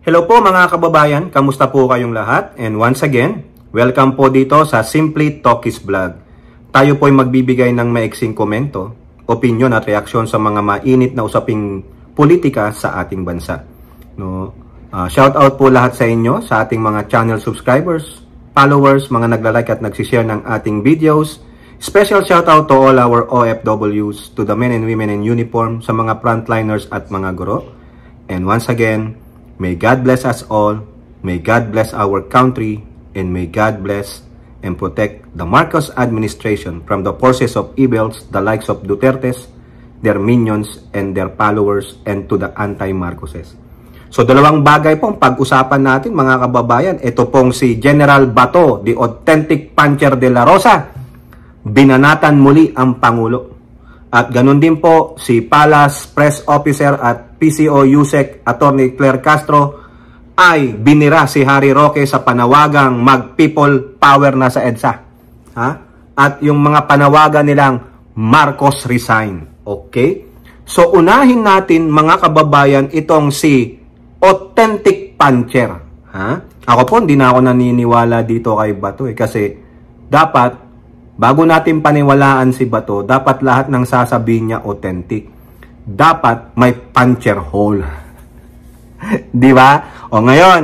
Hello po mga kababayan, kamusta po kayong lahat? And once again, welcome po dito sa Simply Talkies Vlog. Tayo po ay magbibigay ng maiksing komento, opinion at reaksyon sa mga mainit na usaping politika sa ating bansa. Shout out po lahat sa inyo, sa ating mga channel subscribers, followers, mga nagla-like at nagsishare ng ating videos. Special shout out to all our OFWs, to the men and women in uniform, sa mga frontliners at mga guro. And once again, may God bless us all, may God bless our country, and may God bless and protect the Marcos administration from the forces of evils, the likes of Dutertes, their minions, and their followers, and to the anti-Marcoses. So dalawang bagay pong pag-usapan natin mga kababayan. Ito pong si General Bato, the authentic puncher de la Rosa, binanatan muli ang Pangulo. At ganun din po si Palace Press Officer at PCO USEC Attorney Claire Castro ay binira si Harry Roque sa panawagang mag-people power na sa EDSA. At yung mga panawagan nilang Marcos resign. Okay? So unahin natin mga kababayan itong si authentic puncher. Ako po hindi na ako naniniwala dito kay Bato kasi dapat bago natin paniwalaan si Bato, dapat lahat ng sasabihin niya authentic. Dapat may puncher hole. Di ba? O ngayon,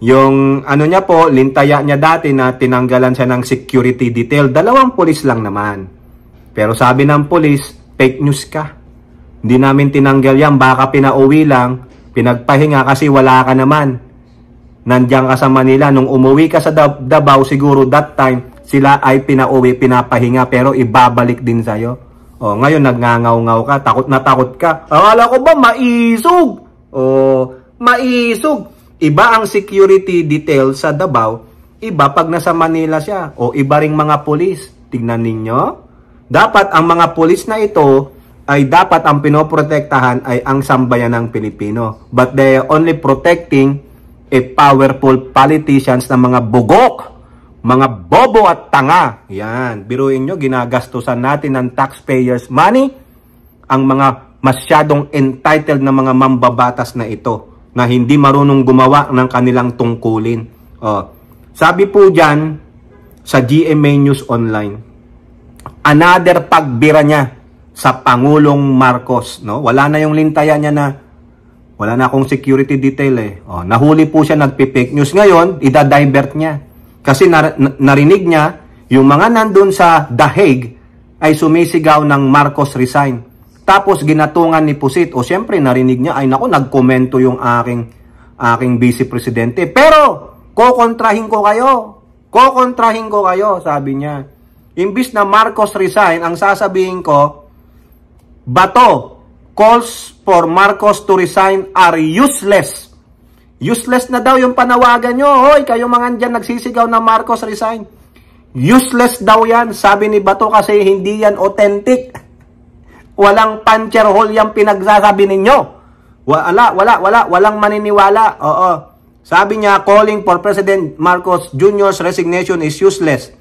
yung ano niya po, lintaya niya dati na tinanggalan siya ng security detail. 2 pulis lang naman. Pero sabi ng pulis, fake news ka. Hindi namin tinanggal yan, baka pinauwi lang, pinagpahinga kasi wala ka naman. Nandiyan ka sa Manila. Nung umuwi ka sa Davao, siguro that time, sila ay pinauwi, pinapahinga, pero ibabalik din sa'yo. O, ngayon nagngangaw-ngaw ka, takot na takot ka. Akala ko ba maisog? O, maisog. Iba ang security detail sa Davao, iba pag nasa Manila siya. O, iba ring mga pulis. Tignan ninyo. Dapat ang mga pulis na ito, ay dapat ang pinoprotektahan ay ang sambayan ng Pilipino. But they are only protecting a powerful politicians na mga bugok. Mga bobo at tanga. Yan. Biruin nyo, ginagastusan natin ng taxpayers' money ang mga masyadong entitled na mga mambabatas na ito na hindi marunong gumawa ng kanilang tungkulin. Sabi po dyan sa GMA News Online, another pagbira niya sa Pangulong Marcos. Wala na yung lintaya niya na wala na akong security detail nahuli po siya nagpi-fake news. Ngayon, ida-divert niya. Kasi narinig niya, yung mga nandun sa The Hague ay sumisigaw ng Marcos resign. Tapos ginatungan ni Pusit. O siyempre narinig niya, ay naku, nagkomento yung aking vice presidente. Pero, kokontrahin ko kayo. Kokontrahin ko kayo, sabi niya. Imbis na Marcos resign, ang sasabihin ko, Bato, calls for Marcos to resign are useless. Useless na daw yung panawagan nyo. Hoy, kayo mga dyan nagsisigaw na Marcos resign. Useless daw yan. Sabi ni Bato kasi hindi yan authentic. Walang puncher hole yung pinagsasabi ninyo. Walang maniniwala. Sabi niya, calling for President Marcos Jr.'s resignation is useless.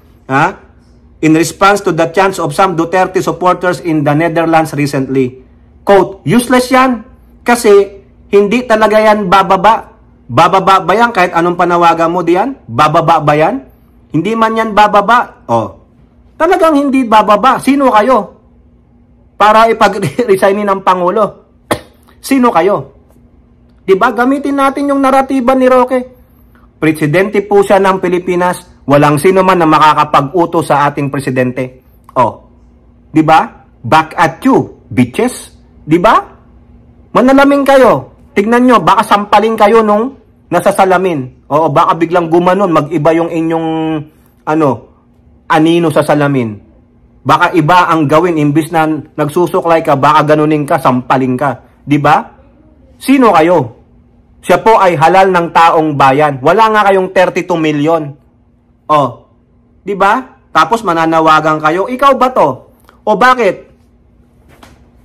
In response to the chants of some Duterte supporters in the Netherlands recently. Quote, useless yan. Kasi hindi talaga yan bababa. Bababa ba yan? Kahit anong panawagan mo diyan? Bababa ba yan? Hindi man yan bababa. Talagang hindi bababa. Sino kayo? Para ipag-resignin ng Pangulo. Sino kayo? Diba? Gamitin natin yung naratiba ni Roque. Presidente po siya ng Pilipinas. Walang sino man na makakapag-utos sa ating presidente. Diba? Back at you, bitches. Diba? Manalamin kayo. Tignan nyo, baka sampalin kayo nung nasa salamin. Baka biglang gumanon, mag-iba yung inyong anino sa salamin. Baka iba ang gawin, imbis na nagsusuklay ka, baka ganunin ka, sampalin ka. Diba? Sino kayo? Siya po ay halal ng taong bayan. Wala nga kayong 32 million. Diba? Tapos mananawagan kayo, ikaw ba to? Bakit?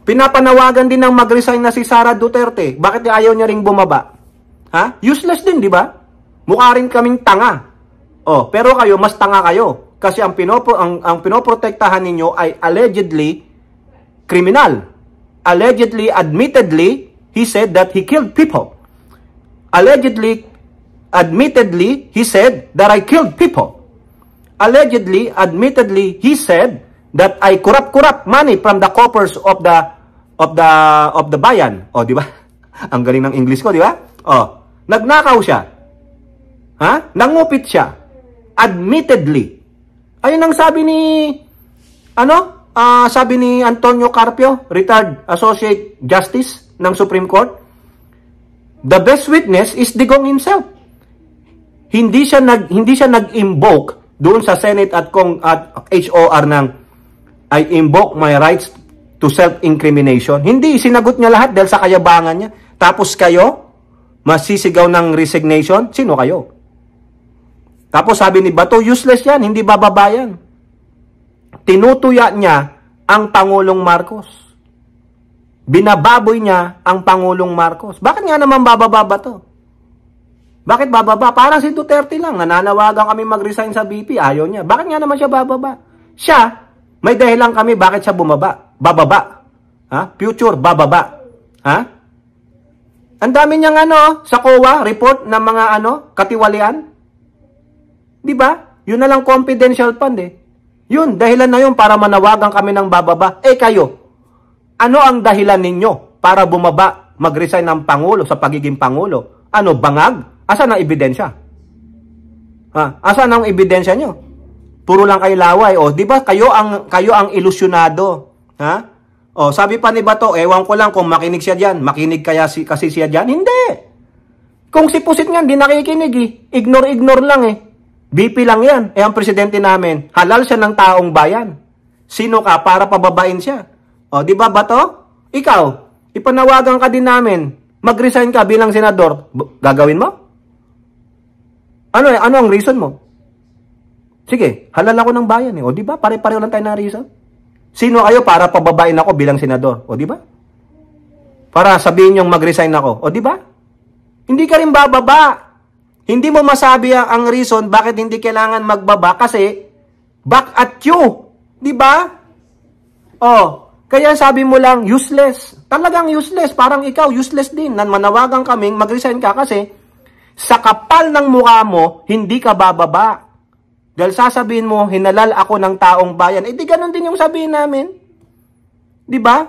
Pinapanawagan din ng mag-resign na si Sara Duterte. Bakit ayaw niya ring bumaba? Useless din, di ba? Mukha rin kaming tanga. Pero kayo, mas tanga kayo. Kasi ang pinoprotektahan ninyo ay allegedly criminal. Allegedly, admittedly, he said that he killed people. Allegedly, admittedly, he said that I killed people. Allegedly, admittedly, he said that I corrupt money from the coffers of the bayan. O, di ba? Ang galing ng English ko, di ba? O, nagnakaw siya. Ha? Nangupit siya. Admittedly. Ayun ang sabi ni sabi ni Antonio Carpio, retired Associate Justice ng Supreme Court. The best witness is Digong himself. Hindi siya nag-invoke doon sa Senate at HOR ng I invoke my rights to self-incrimination. Hindi, sinagot niya lahat dahil sa kayabangan niya. Tapos kayo, masisigaw ng resignation? Sino kayo? Tapos sabi ni Bato, useless yan, hindi bababayan. Tinutuya niya ang Pangulong Marcos. Binababoy niya ang Pangulong Marcos. Bakit nga naman bababa to? Bakit bababa? Parang si Duterte lang. Nananawagan kami mag-resign sa BP. Ayaw niya. Bakit nga naman siya bababa? Siya, may dahilan kami bakit siya bumaba. Bababa. Ha? Future, bababa. Ha? Ang dami niyang sa COA, report ng mga katiwalian. Di ba? Yun na lang confidential fund eh. Yun, dahilan na yun para manawagan kami ng bababa. Kayo, ano ang dahilan ninyo para bumaba, mag-resign ng Pangulo sa pagiging Pangulo? Bangag? Asan ang ebidensya? Asan ang ebidensya nyo? Puro lang kayo laway. Di ba? Kayo ang ilusyonado. Sabi pa ni Bato, ewan ko lang kung makinig siya diyan. Makinig kasi siya diyan? Hindi. Kung si Pusit nga, hindi nakikinig eh. Ignore lang eh. BP lang yan. Ang presidente namin, halal siya ng taong bayan. Sino ka para pababain siya? Di ba Bato? Ikaw, ipanawagan ka din namin. Mag-resign ka bilang senador. Gagawin mo? Ano ang reason mo? Sige, halal ako ng bayan eh. Di ba? Pare-pareho lang tayo ng reason. Sino kayo para pababain ako bilang senador? Di ba? Para sabihin yung mag-resign ako. Di ba? Hindi ka rin bababa. Hindi mo masabi ang reason bakit hindi kailangan magbaba kasi back at you. Di ba? Kaya sabi mo lang, useless. Talagang useless. Parang ikaw, useless din. Manawagan kaming mag-resign ka kasi sa kapal ng mukha mo, hindi ka bababa. Dahil sasabihin mo, hinalal ako ng taong bayan. Di ganun din yung sabihin namin. Di ba?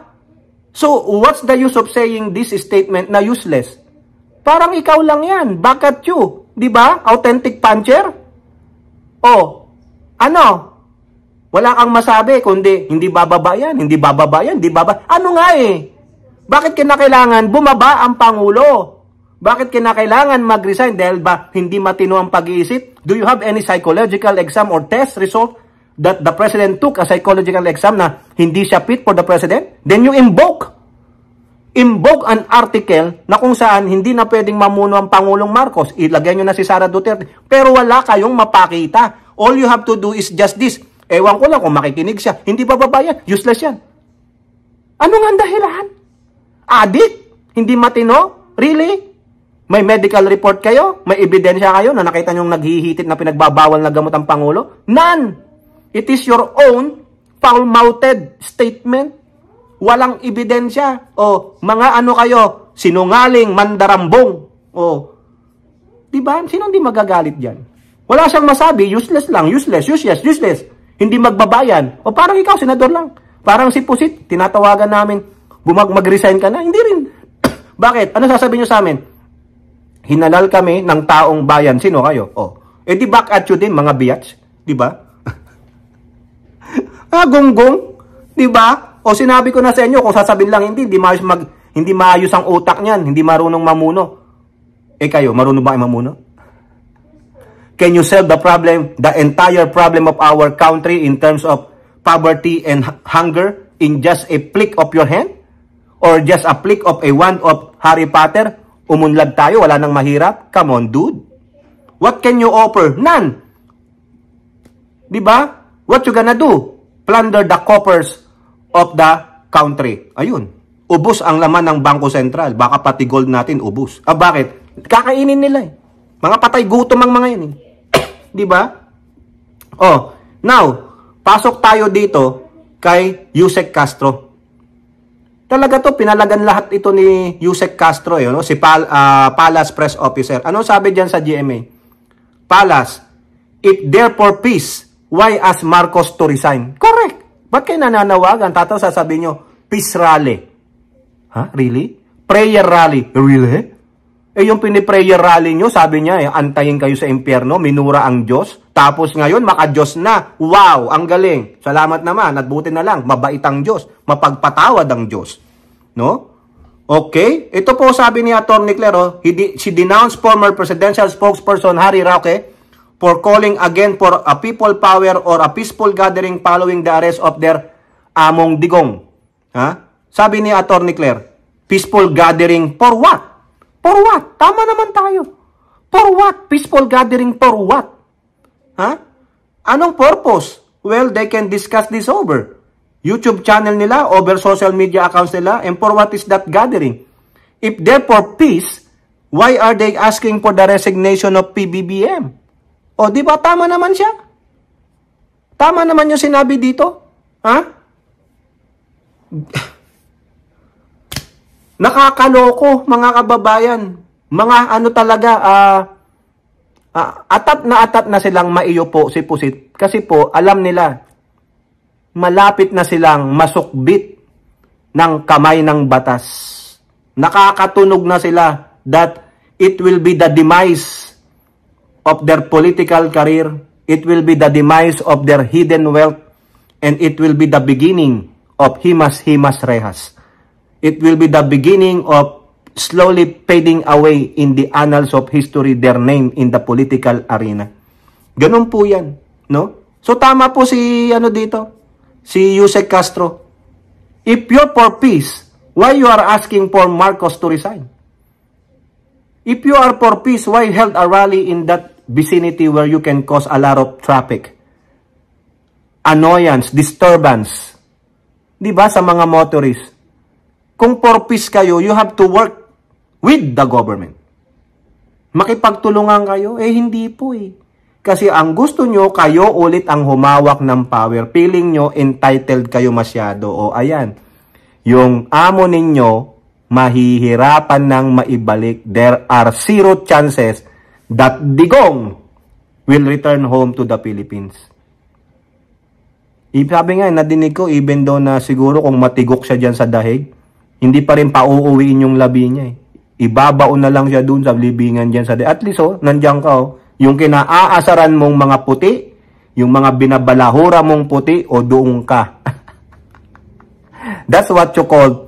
So, what's the use of saying this statement na useless? Parang ikaw lang yan. Back at you. Di ba? Authentic puncher? Wala kang masabi, kundi hindi bababa yan, hindi bababa yan, hindi bababa. Ano nga eh? Bakit kinakailangan bumaba ang Pangulo? Bakit kinakailangan mag-resign? Dahil ba hindi matino ang pag-iisip? Do you have any psychological exam or test result that the President took a psychological exam na hindi siya fit for the President? Then you invoke an article na kung saan hindi na pwedeng mamuno ang Pangulong Marcos. Ilagay nyo na si Sara Duterte. Pero wala kayong mapakita. All you have to do is just this. Ewan ko lang kung makikinig siya. Hindi bababa yan. Useless yan. Ano nga ang dahilan? Adik? Hindi matino? Really? May medical report kayo? May ebidensya kayo na nakita nyong naghihitit na pinagbabawal na gamot ang Pangulo? None! It is your own foul-mouthed statement. Walang ebidensya. Mga kayo? Sinungaling, mandarambong. Diba? Sino hindi magagalit dyan? Wala siyang masabi. Useless lang. Useless. Hindi magbabayan. Parang ikaw, senador lang. Parang si Pusit, tinatawagan namin, mag-resign ka na. Hindi rin. Bakit? Ano sasabihin nyo sa amin? Hinalal kami ng taong bayan. Sino kayo? Di back at you din, mga biatch. Di ba? Gonggong. Di ba? Sinabi ko na sa inyo, kung sasabihin lang hindi maayos ang utak niyan. Hindi marunong mamuno. Kayo, marunong ba kayo mamuno? Can you solve the problem, the entire problem of our country in terms of poverty and hunger in just a flick of your hand? Or just a flick of a wand of Harry Potter? Umunlad tayo, wala nang mahirap? Come on, dude. What can you offer? None. Diba? What you gonna do? Plunder the coffers of the country. Ayun. Ubus ang laman ng Bangko Sentral. Baka pati gold natin ubus. Bakit? Kakainin nila eh. Mga patay gutom ang mga yan eh. Di ba? Now, pasok tayo dito kay Yusek Castro. Talaga to, pinalagan lahat ito ni Yusek Castro, no? Si Palas Press Officer. Anong sabi diyan sa GMA? Palas, if therefore peace, why ask Marcos to resign? Correct. Ba't kayo nananawagan? Tapos sasabihin nyo, peace rally. Ha? Really? Prayer rally. Really? Eh yung piniprayer rally nyo, sabi niya, antayin kayo sa impyerno, minura ang Diyos. Tapos ngayon, maka-Diyos na. Wow, ang galing. Salamat naman, at buti na lang, mabait ang Diyos. Mapagpatawad ang Diyos. No? Okay? Ito po sabi ni Atty. Claire, she denounced former presidential spokesperson Harry Roque for calling again for a people power or a peaceful gathering following the arrest of their Among Digong. Ha? Sabi ni Atty. Claire, peaceful gathering for what? For what? Tama naman tayo. For what? Peaceful gathering for what? Ha? Anong purpose? Well, they can discuss this over YouTube channel nila, over social media accounts nila, and for what is that gathering? If therefore peace, why are they asking for the resignation of PBBM? O, di ba tama naman siya? Tama naman yung sinabi dito? Ha? Nakakaloko, mga kababayan. Mga ano talaga, atat na silang maiupo si Pusit. Kasi po, alam nila, malapit na silang masukbit ng kamay ng batas. Nakakatunog na sila that it will be the demise of their political career, it will be the demise of their hidden wealth, and it will be the beginning of himas rehas. It will be the beginning of slowly fading away in the annals of history their name in the political arena. Ganun po yan, no? So tama po si si Yusek Castro. If you're for peace, why you are asking for Marcos to resign? If you are for peace, why held a rally in that vicinity where you can cause a lot of traffic, annoyance, disturbance? Diba sa mga motorists? Kung for peace kayo, you have to work with the government. Makipagtulungan kayo? Eh, hindi po eh. Kasi ang gusto nyo, kayo ulit ang humawak ng power. Feeling nyo, entitled kayo masyado. O ayan, yung amo ninyo, mahihirapan ng maibalik. There are 0 chances that Digong will return home to the Philippines. Sabi nga, nadinig ko, even though na siguro kung matigok siya dyan sa dahig, hindi pa rin pauuwiin yung labi niya eh. Ibabaon na lang siya dun sa libingan dyan sa dahig. At least nandiyan ka yung kinaaasaran mong mga puti, yung mga binabalahura mong puti, o doon ka. That's what you call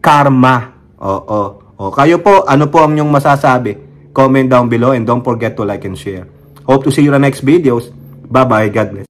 karma. Kayo po, ano po ang inyong masasabi? Comment down below and don't forget to like and share. Hope to see you in the next videos. Bye-bye. God bless.